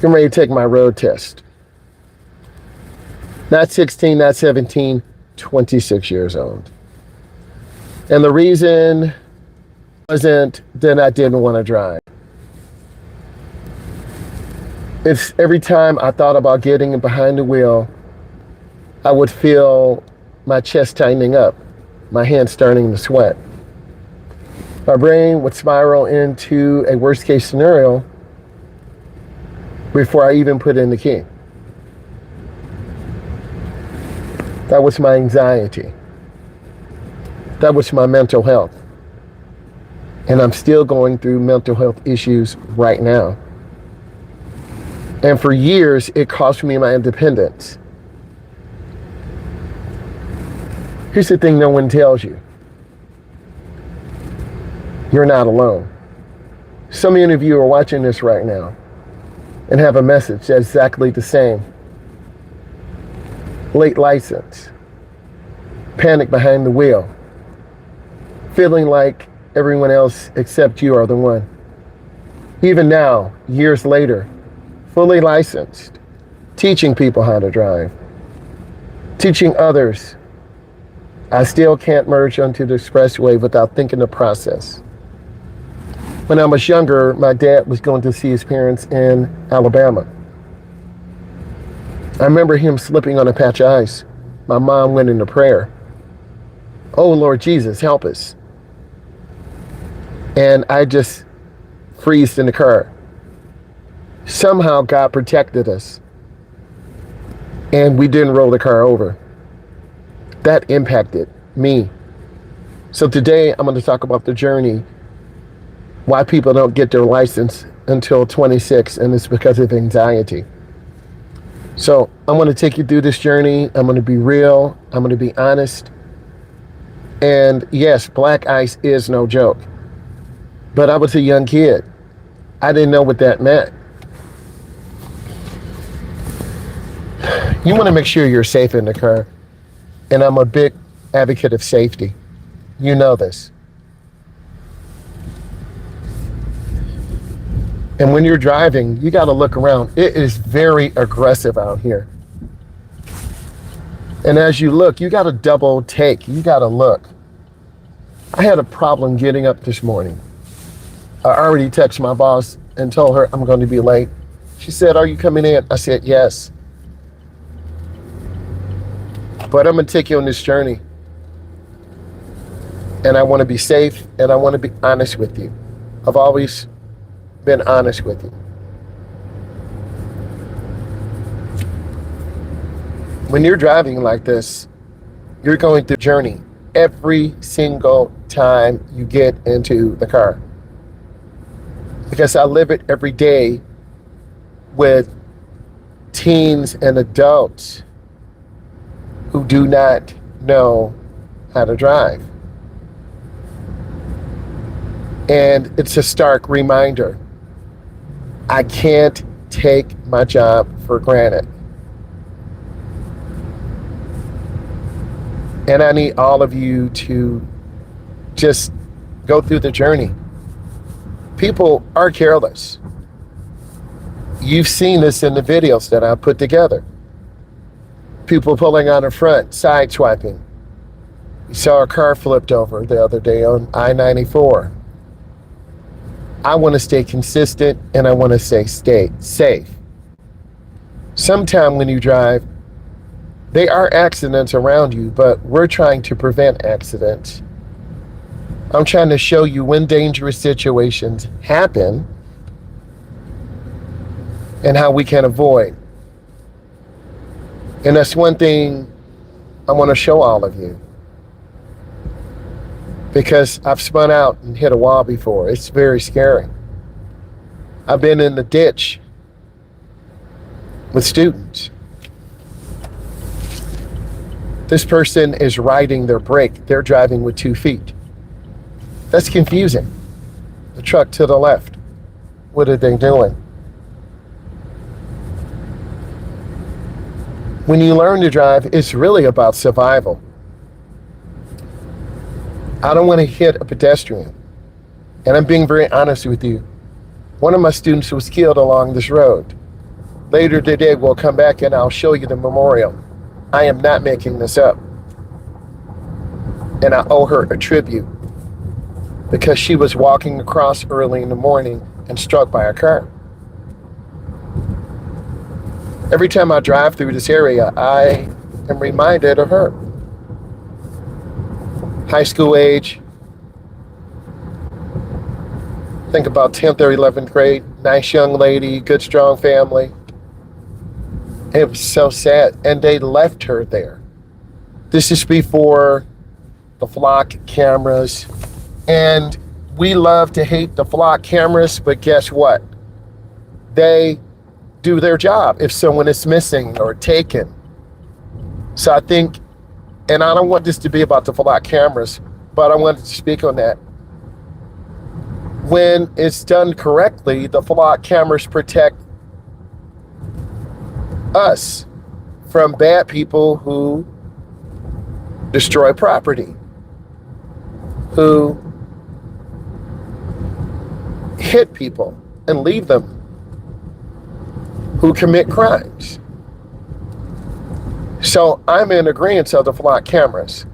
getting ready to take my road test. Not 16, not 17, 26 years old. And the reason wasn't that I didn't want to drive. It's every time I thought about getting behind the wheel, I would feel my chest tightening up, my hands starting to sweat. My brain would spiral into a worst case scenario before I even put in the key. That was my anxiety. That was my mental health. And I'm still going through mental health issues right now. And for years, it cost me my independence. Here's the thing no one tells you. You're not alone. So many of you are watching this right now and have a message that's exactly the same. Late license, panic behind the wheel, feeling like everyone else except you are the one. Even now, years later, fully licensed, teaching people how to drive, teaching others. I still can't merge onto the expressway without thinking the process. When I was younger, my dad was going to see his parents in Alabama. I remember him slipping on a patch of ice. My mom went into prayer. Oh, Lord Jesus, help us. And I just freezed in the car. Somehow God protected us. And we didn't roll the car over. That impacted me. So today I'm going to talk about the journey, why people don't get their license until 26, and it's because of anxiety. So I'm going to take you through this journey. I'm going to be real. I'm going to be honest. And yes, black ice is no joke. But I was a young kid. I didn't know what that meant. You want to make sure you're safe in the car. And I'm a big advocate of safety. You know this. And when you're driving, you got to look around. It is very aggressive out here. And as you look, you got to double take. You got to look. I had a problem getting up this morning. I already texted my boss and told her I'm going to be late. She said, "Are you coming in?" I said, "Yes." But I'm going to take you on this journey. And I want to be safe, and I want to be honest with you. I've always been honest with you. When you're driving like this, you're going through a journey every single time you get into the car. Because I live it every day with teens and adults who do not know how to drive. And it's a stark reminder. I can't take my job for granted. And I need all of you to just go through the journey. People are careless. You've seen this in the videos that I put together. People pulling on the front, side swiping. You saw a car flipped over the other day on I-94. I want to stay consistent, and I want to stay safe. Sometime when you drive, there are accidents around you, but we're trying to prevent accidents. I'm trying to show you when dangerous situations happen and how we can avoid. And that's one thing I want to show all of you. Because I've spun out and hit a wall before. It's very scary. I've been in the ditch with students. This person is riding their brake. They're driving with 2 feet. That's confusing. The truck to the left. What are they doing? When you learn to drive, it's really about survival. I don't want to hit a pedestrian. And I'm being very honest with you. One of my students was killed along this road. Later today, we'll come back and I'll show you the memorial. I am not making this up. And I owe her a tribute because she was walking across early in the morning and struck by a car. Every time I drive through this area, I am reminded of her. High school age, think about 10th or 11th grade, nice young lady, good strong family. It was so sad, and they left her there. This is before the flock cameras, and we love to hate the flock cameras, but guess what? They do their job if someone is missing or taken. So I think, and I don't want this to be about the flock cameras, but I wanted to speak on that. When it's done correctly, the flock cameras protect us from bad people who destroy property, who hit people and leave them, who commit crimes. So I'm in agreement of the flock cameras.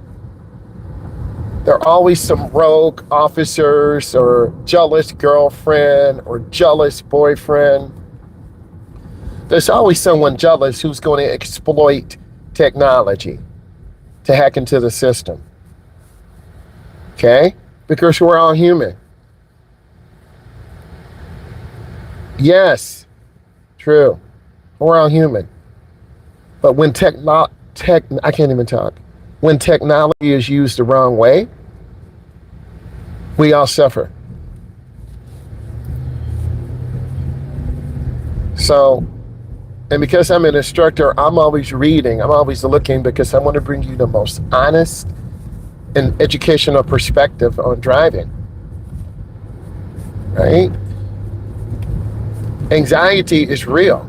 There are always some rogue officers or jealous girlfriend or jealous boyfriend. There's always someone jealous who's going to exploit technology to hack into the system. Okay? Because we're all human. Yes, true. We're all human. But when I can't even talk. When technology is used the wrong way, we all suffer. So, and because I'm an instructor, I'm always reading, I'm always looking, because I want to bring you the most honest and educational perspective on driving. Right? Anxiety is real.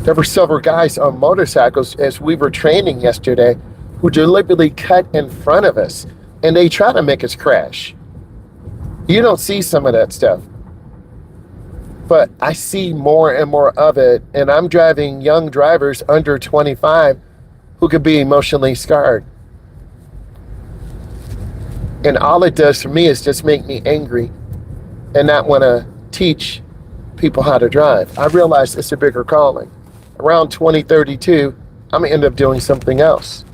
There were several guys on motorcycles as we were training yesterday who deliberately cut in front of us, and they try to make us crash. You don't see some of that stuff, but I see more and more of it, and I'm driving young drivers under 25 who could be emotionally scarred. And all it does for me is just make me angry and not want to teach people how to drive. I realize it's a bigger calling. Around 2032, I'm going to end up doing something else.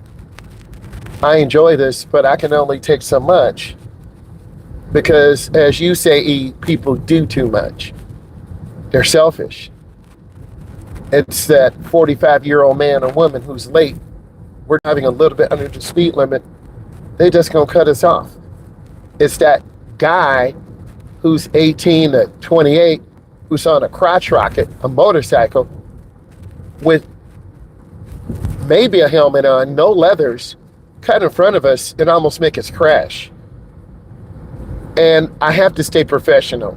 I enjoy this, but I can only take so much because, as you say, E, people do too much. They're selfish. It's that 45-year-old man or woman who's late. We're driving a little bit under the speed limit. They just gonna cut us off. It's that guy who's 18 to 28 who's on a crotch rocket, a motorcycle, with maybe a helmet on, no leathers, cut in front of us and almost make us crash. And I have to stay professional.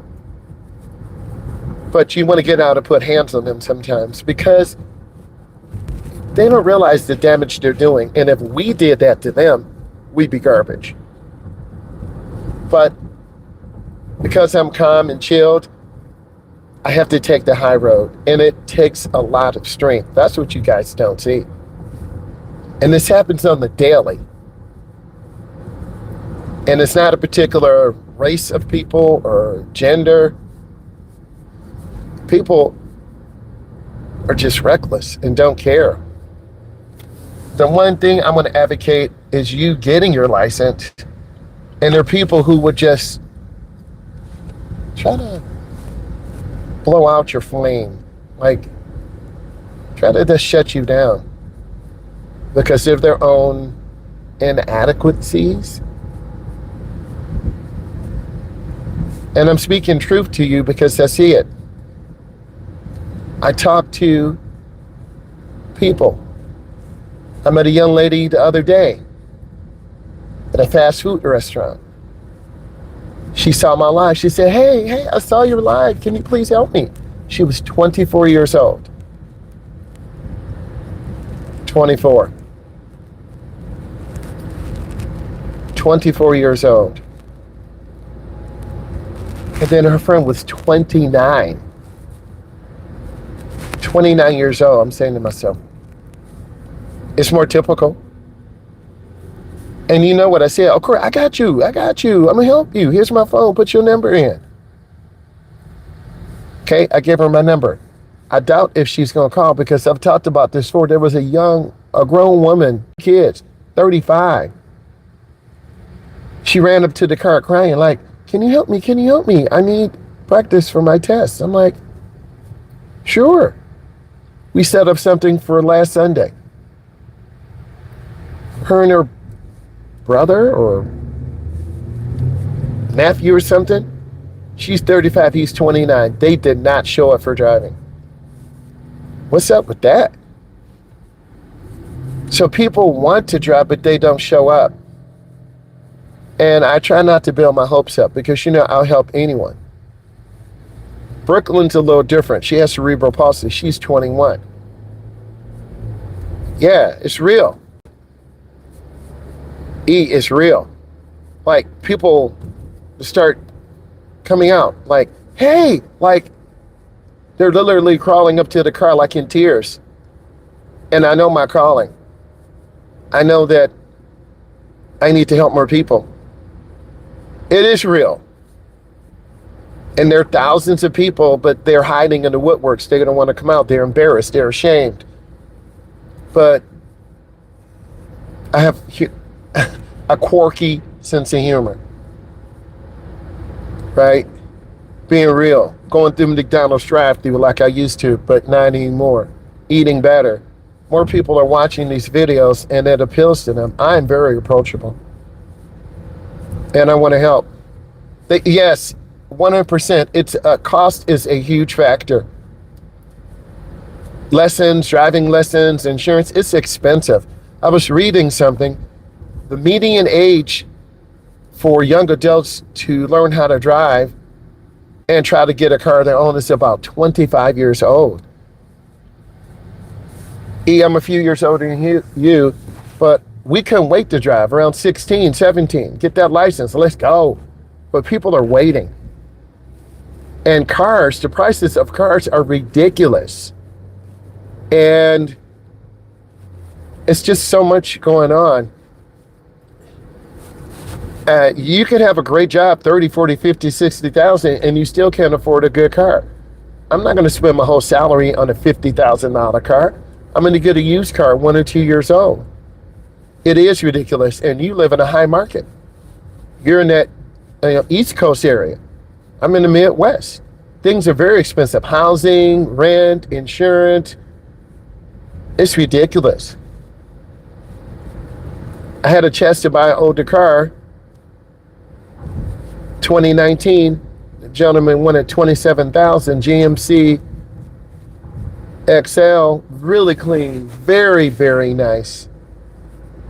But you want to get out and put hands on them sometimes because they don't realize the damage they're doing. And if we did that to them, we'd be garbage. But because I'm calm and chilled, I have to take the high road, and it takes a lot of strength. That's what you guys don't see. And this happens on the daily. And it's not a particular race of people or gender. People are just reckless and don't care. The one thing I'm going to advocate is you getting your license, and there are people who would just try to blow out your flame, like try to just shut you down because of their own inadequacies. And I'm speaking truth to you because I see it. I talk to people. I met a young lady the other day at a fast food restaurant. She saw my live. She said, hey, I saw your live. Can you please help me? She was 24 years old. 24. 24 years old. And then her friend was 29. 29 years old, I'm saying to myself, it's more typical. And you know what I said? Oh, Corey, I got you. I'm going to help you. Here's my phone. Put your number in. Okay, I gave her my number. I doubt if she's going to call because I've talked about this before. There was a grown woman, kids, 35. She ran up to the car crying like, can you help me? Can you help me? I need practice for my test. I'm like, sure. We set up something for last Sunday. Her and her brother or nephew or something. She's 35, he's 29. They did not show up for driving. What's up with that? So people want to drive, but they don't show up. And I try not to build my hopes up because, I'll help anyone. Brooklyn's a little different. She has cerebral palsy. She's 21. Yeah, it's real. It's real. Like, people start coming out like, hey, like, they're literally crawling up to the car like in tears. And I know my calling. I know that I need to help more people. It is real. And there are thousands of people, but they're hiding in the woodworks. They don't want to come out. They're embarrassed. They're ashamed. But I have a quirky sense of humor. Right? Being real. Going through McDonald's drive-thru like I used to, but not anymore. Eating better. More people are watching these videos and it appeals to them. I'm very approachable. And I want to help. Yes, 100%. It's cost is a huge factor. Lessons, driving lessons, insurance, it's expensive. I was reading something. The median age for young adults to learn how to drive and try to get a car of their own is about 25 years old. I'm a few years older than you, but we couldn't wait to drive around 16, 17, get that license, let's go. But people are waiting. And cars, the prices of cars are ridiculous. And it's just so much going on. You could have a great job, 30, 40, 50, 60,000, and you still can't afford a good car. I'm not going to spend my whole salary on a $50,000 car. I'm going to get a used car 1 or 2 years old. It is ridiculous, and you live in a high market. You're in that East Coast area. I'm in the Midwest. Things are very expensive. Housing, rent, insurance. It's ridiculous. I had a chance to buy an older car. 2019, the gentleman wanted $27,000 GMC XL, really clean, very, very nice.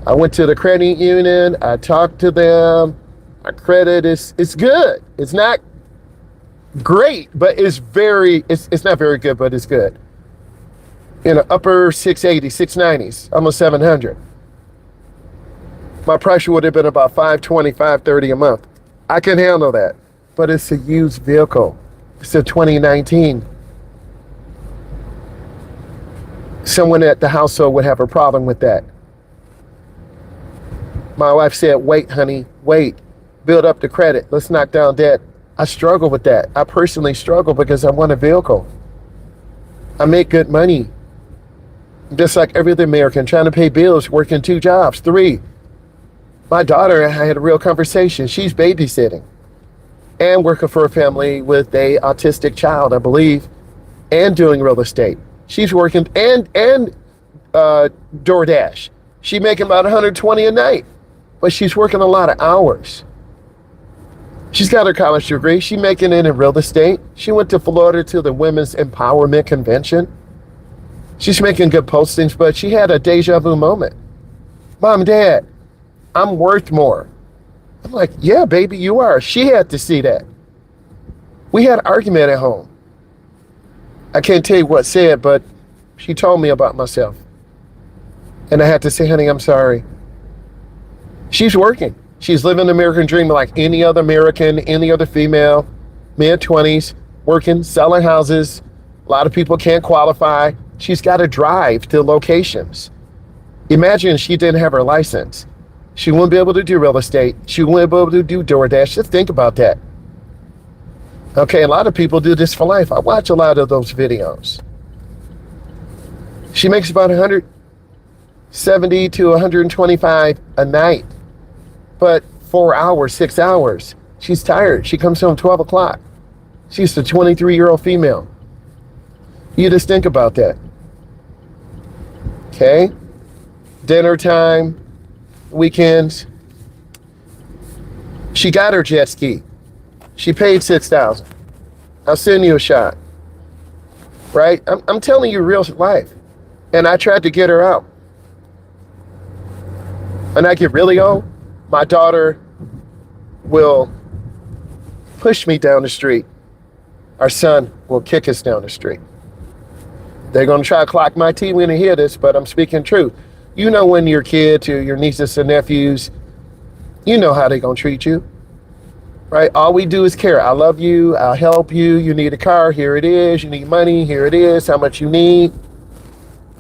I went to the credit union. I talked to them. My credit is good. It's not great, but it's not very good, but it's good. Upper 680, 690s, almost 700. My pressure would have been about 520, 530 a month. I can handle that, but it's a used vehicle. It's a 2019. Someone at the household would have a problem with that. My wife said, wait, honey, wait. Build up the credit. Let's knock down debt. I struggle with that. I personally struggle because I want a vehicle. I make good money. Just like every other American, trying to pay bills, working 2 jobs, 3. My daughter, I had a real conversation. She's babysitting and working for a family with a autistic child, I believe, and doing real estate. She's working and DoorDash. She's making about 120 a night, but she's working a lot of hours. She's got her college degree. She's making it in real estate. She went to Florida to the Women's Empowerment Convention. She's making good postings, but she had a deja vu moment. Mom, Dad, I'm worth more. I'm like, yeah, baby, you are. She had to see that. We had an argument at home. I can't tell you what said, but she told me about myself. And I had to say, honey, I'm sorry. She's working. She's living the American dream like any other American, any other female, mid-20s, working, selling houses, A lot of people can't qualify. She's got to drive to locations. Imagine she didn't have her license. She wouldn't be able to do real estate. She wouldn't be able to do DoorDash. Just think about that. Okay, a lot of people do this for life. I watch a lot of those videos. She makes about 170 to 125 a night. But 4 hours, 6 hours, she's tired. She comes home 12 o'clock. She's a 23-year-old female. You just think about that. Okay? Dinner time, weekends. She got her jet ski. She paid $6,000. I'll send you a shot. Right? I'm telling you real life. And I tried to get her out. And I get really old. My daughter will push me down the street. Our son will kick us down the street. They're going to try to clock my teeth when they hear this, but I'm speaking truth. You know when your kids or your nieces and nephews, you know how they're going to treat you. Right? All we do is care. I love you. I'll help you. You need a car. Here it is. You need money. Here it is. How much you need.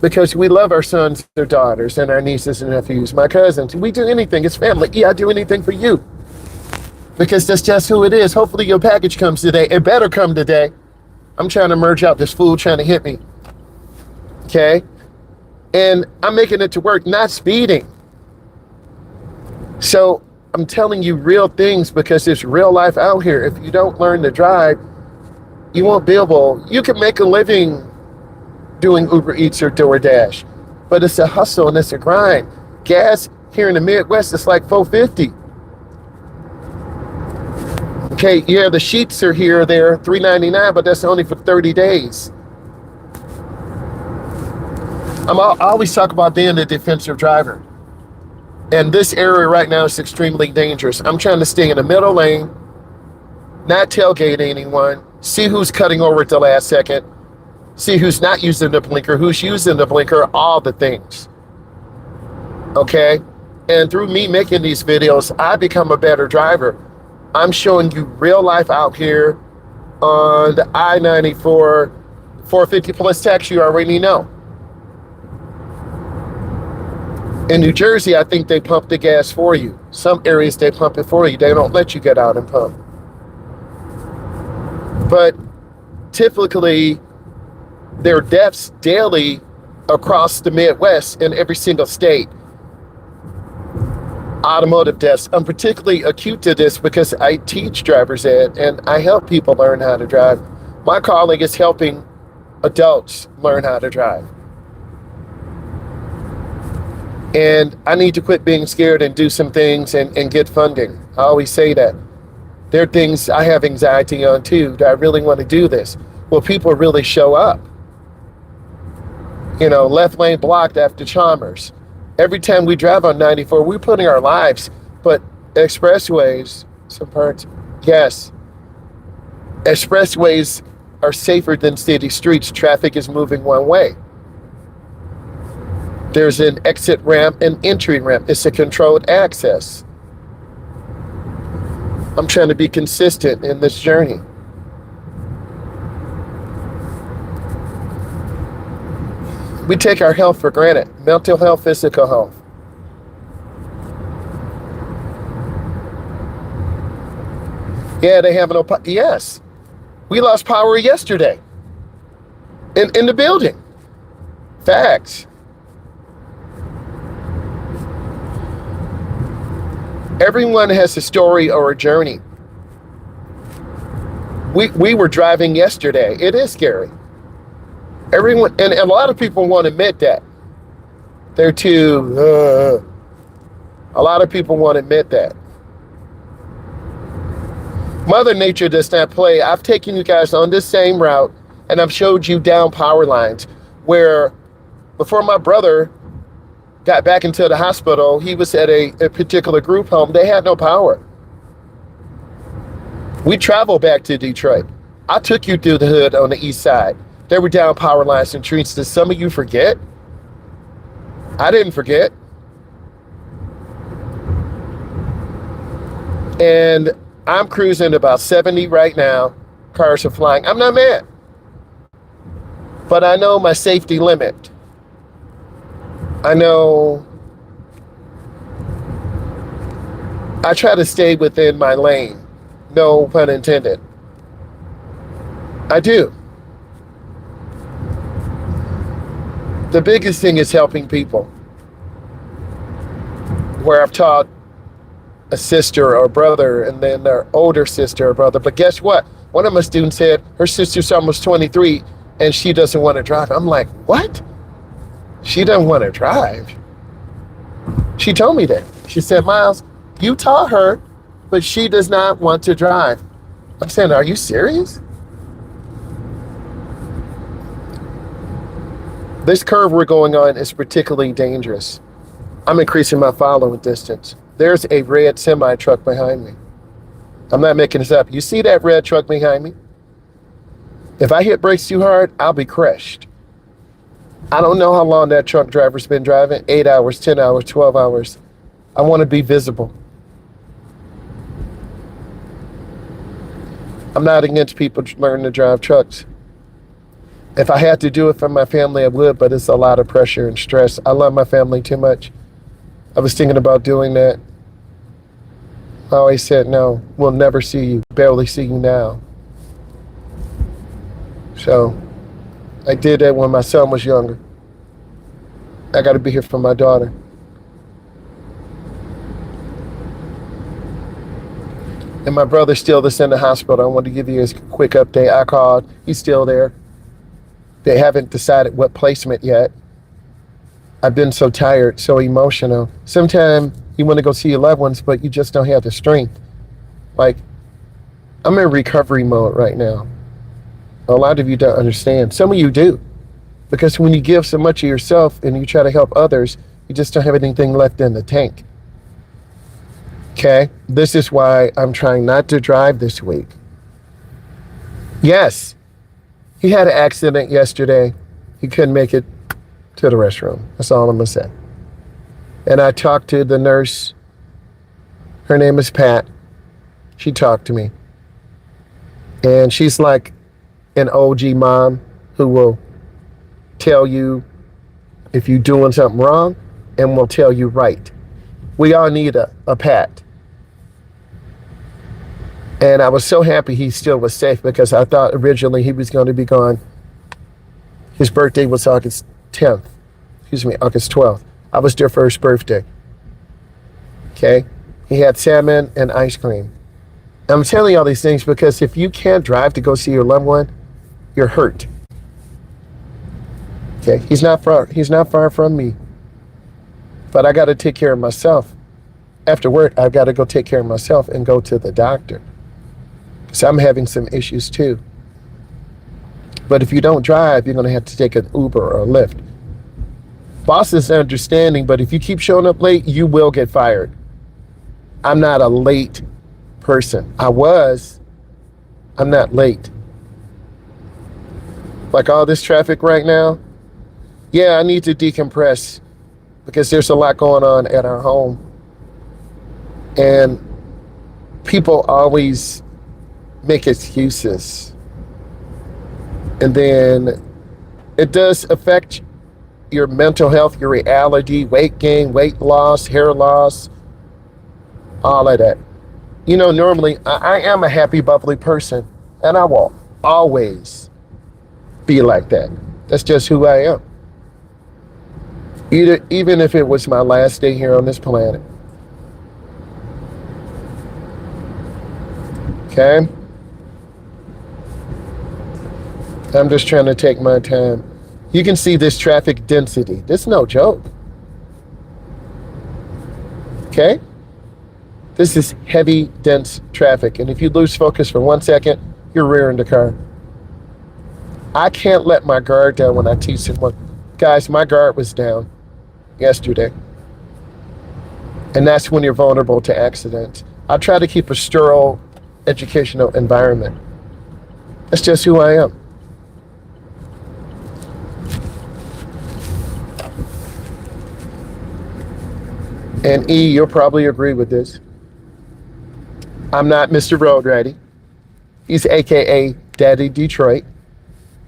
Because we love our sons, their daughters, and our nieces and nephews, my cousins. We do anything. It's family. Yeah, I do anything for you. Because that's just who it is. Hopefully your package comes today. It better come today. I'm trying to merge out this fool trying to hit me. Okay? And I'm making it to work, not speeding. So I'm telling you real things because it's real life out here. If you don't learn to drive, you won't be able. You can make a living doing Uber Eats or DoorDash, but it's a hustle and it's a grind. Gas here in the Midwest is like $4.50. Okay, yeah, the sheets are here or there, $3.99, but that's only for 30 days. I always talk about being a defensive driver. And this area right now is extremely dangerous. I'm trying to stay in the middle lane, not tailgate anyone, see who's cutting over at the last second, see who's not using the blinker, who's using the blinker, all the things. Okay? And through me making these videos, I become a better driver. I'm showing you real life out here on the I-94, 450 plus tax, you already know. In New Jersey, I think they pump the gas for you. Some areas they pump it for you. They don't let you get out and pump. But typically, there are deaths daily across the Midwest in every single state. Automotive deaths. I'm particularly acute to this because I teach driver's ed and I help people learn how to drive. My colleague is helping adults learn how to drive. And I need to quit being scared and do some things and get funding. I always say that. There are things I have anxiety on too. Do I really want to do this? Will people really show up? You know, left lane blocked after Chalmers. Every time we drive on 94, we're putting our lives, but expressways, some parts, yes. Expressways are safer than city streets. Traffic is moving one way. There's an exit ramp and entry ramp. It's a controlled access. I'm trying to be consistent in this journey. We take our health for granted. Mental health, physical health. Yeah, they have no power. Yes. We lost power yesterday. In the building. Facts. Everyone has a story or a journey. We were driving yesterday. It is scary. Everyone, and a lot of people won't admit that. They're too, a lot of people won't admit that. Mother Nature does not play. I've taken you guys on this same route and I've showed you down power lines where before my brother got back into the hospital, he was at a particular group home. They had no power. We traveled back to Detroit. I took you through the hood on the east side. There were down power lines and trees. Did some of you forget? I didn't forget. And I'm cruising about 70 right now. Cars are flying. I'm not mad. But I know my safety limit. I know I try to stay within my lane. No pun intended. I do. The biggest thing is helping people. Where I've taught a sister or brother and then their older sister or brother. But guess what? One of my students said her sister's almost 23 and she doesn't want to drive. I'm like, what? She doesn't want to drive? She told me that. She said, Myles, you taught her, but she does not want to drive. I'm saying, are you serious? This curve we're going on is particularly dangerous. I'm increasing my following distance. There's a red semi truck behind me. I'm not making this up. You see that red truck behind me? If I hit brakes too hard, I'll be crushed. I don't know how long that truck driver's been driving. 8 hours, 10 hours, 12 hours. I want to be visible. I'm not against people learning to drive trucks. If I had to do it for my family, I would, but it's a lot of pressure and stress. I love my family too much. I was thinking about doing that. I always said, no, we'll never see you, barely see you now. So I did that when my son was younger. I got to be here for my daughter. And my brother's still that's in the hospital. I want to give you a quick update. I called. He's still there. They haven't decided what placement yet. I've been so tired, so emotional. Sometimes you want to go see your loved ones, but you just don't have the strength. Like, I'm in recovery mode right now. A lot of you don't understand. Some of you do. Because when you give so much of yourself and you try to help others, you just don't have anything left in the tank. Okay? This is why I'm trying not to drive this week. Yes, he had an accident yesterday. He couldn't make it to the restroom. That's all I'm going to say. And I talked to the nurse. Her name is Pat. She talked to me. And she's like an OG mom who will tell you if you're doing something wrong and will tell you right. We all need a Pat. And I was so happy he still was safe because I thought originally he was going to be gone. His birthday was August 12th. I was there for his birthday. Okay? He had salmon and ice cream. I'm telling you all these things because if you can't drive to go see your loved one, you're hurt. Okay? He's not far from me. But I got to take care of myself. After work, I've got to go take care of myself and go to the doctor. So I'm having some issues too. But if you don't drive, you're going to have to take an Uber or a Lyft. Bosses are understanding, but if you keep showing up late, you will get fired. I'm not a late person. I'm not late. Like all this traffic right now, yeah, I need to decompress because there's a lot going on at our home. And people always make excuses. And then it does affect your mental health, your reality, weight gain, weight loss, hair loss, all of that. You know, normally I am a happy, bubbly person, and I will always be like that. That's just who I am. Even if it was my last day here on this planet. Okay? I'm just trying to take my time. You can see this traffic density. This is no joke. Okay? This is heavy, dense traffic. And if you lose focus for 1 second, you're rearing the car. I can't let my guard down when I teach someone. Guys, my guard was down yesterday. And that's when you're vulnerable to accidents. I try to keep a sterile educational environment. That's just who I am. And E, you'll probably agree with this. I'm not Mr. Road Ready. He's AKA Daddy Detroit.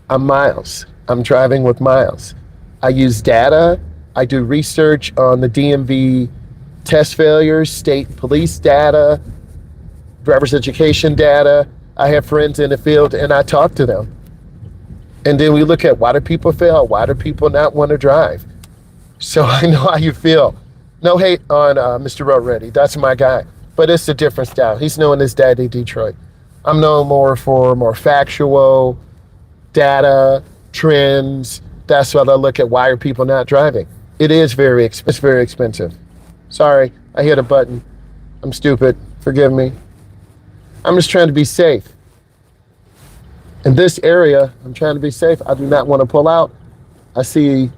I'm Myles. I'm driving with Myles. I use data. I do research on the DMV test failures, state police data, driver's education data. I have friends in the field and I talk to them. And then we look at, why do people fail? Why do people not want to drive? So I know how you feel. No hate on Mr. Road Ready. That's my guy. But it's a different style. He's known as Daddy Detroit. I'm known more for more factual data, trends. That's what I look at. Why are people not driving? It is very expensive. Sorry, I hit a button. I'm stupid. Forgive me. I'm just trying to be safe. In this area, I'm trying to be safe. I do not want to pull out. I see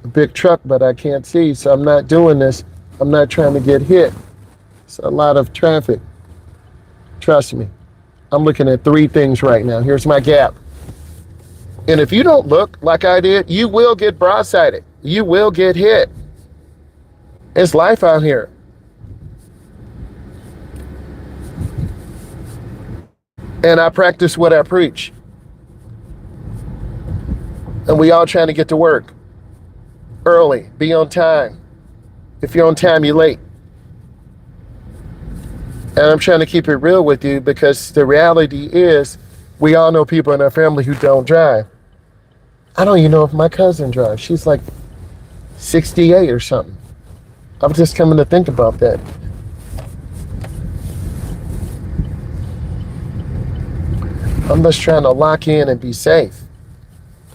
a big truck, but I can't see, so I'm not doing this. I'm not trying to get hit. It's a lot of traffic. Trust me. I'm looking at 3 things right now. Here's my gap. And if you don't look like I did, you will get broadsided. You will get hit. It's life out here. And I practice what I preach. And we all trying to get to work early, be on time. If you're on time, you're late. And I'm trying to keep it real with you because the reality is we all know people in our family who don't drive. I don't even know if my cousin drives. She's like 68 or something. I'm just coming to think about that. I'm just trying to lock in and be safe.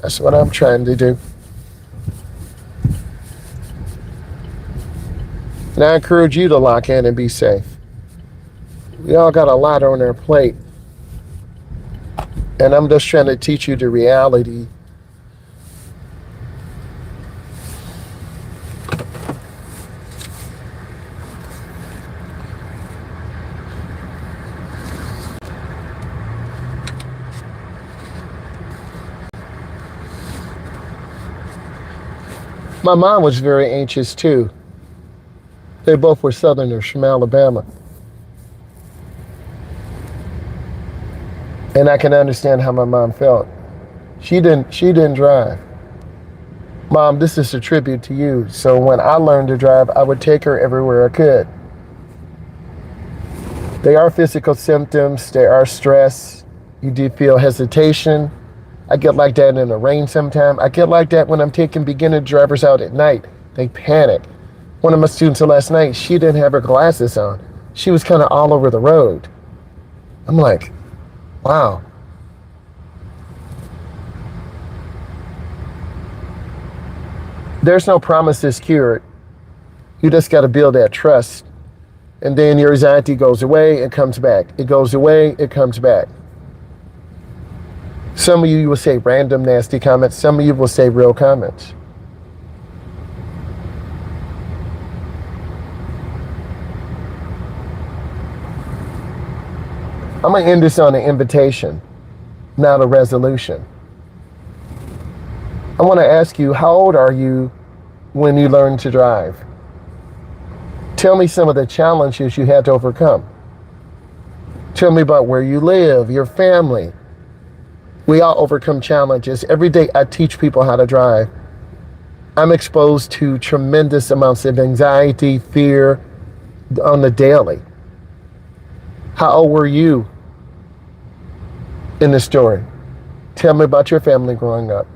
That's what I'm trying to do. And I encourage you to lock in and be safe. We all got a lot on our plate. And I'm just trying to teach you the reality. My mom was very anxious too. They both were Southerners from Alabama. And I can understand how my mom felt. She didn't drive. Mom, this is a tribute to you. So when I learned to drive, I would take her everywhere I could. They are physical symptoms. They are stress. You do feel hesitation. I get like that in the rain sometimes. I get like that when I'm taking beginner drivers out at night. They panic. One of my students last night, she didn't have her glasses on. She was kind of all over the road. I'm like, wow. There's no promises cured. You just got to build that trust. And then your anxiety goes away, it comes back. It goes away, it comes back. Some of you will say random nasty comments. Some of you will say real comments. I'm going to end this on an invitation, not a resolution. I want to ask you, how old are you when you learned to drive? Tell me some of the challenges you had to overcome. Tell me about where you live, your family. We all overcome challenges. Every day I teach people how to drive. I'm exposed to tremendous amounts of anxiety, fear on the daily. How old were you in the story? Tell me about your family growing up.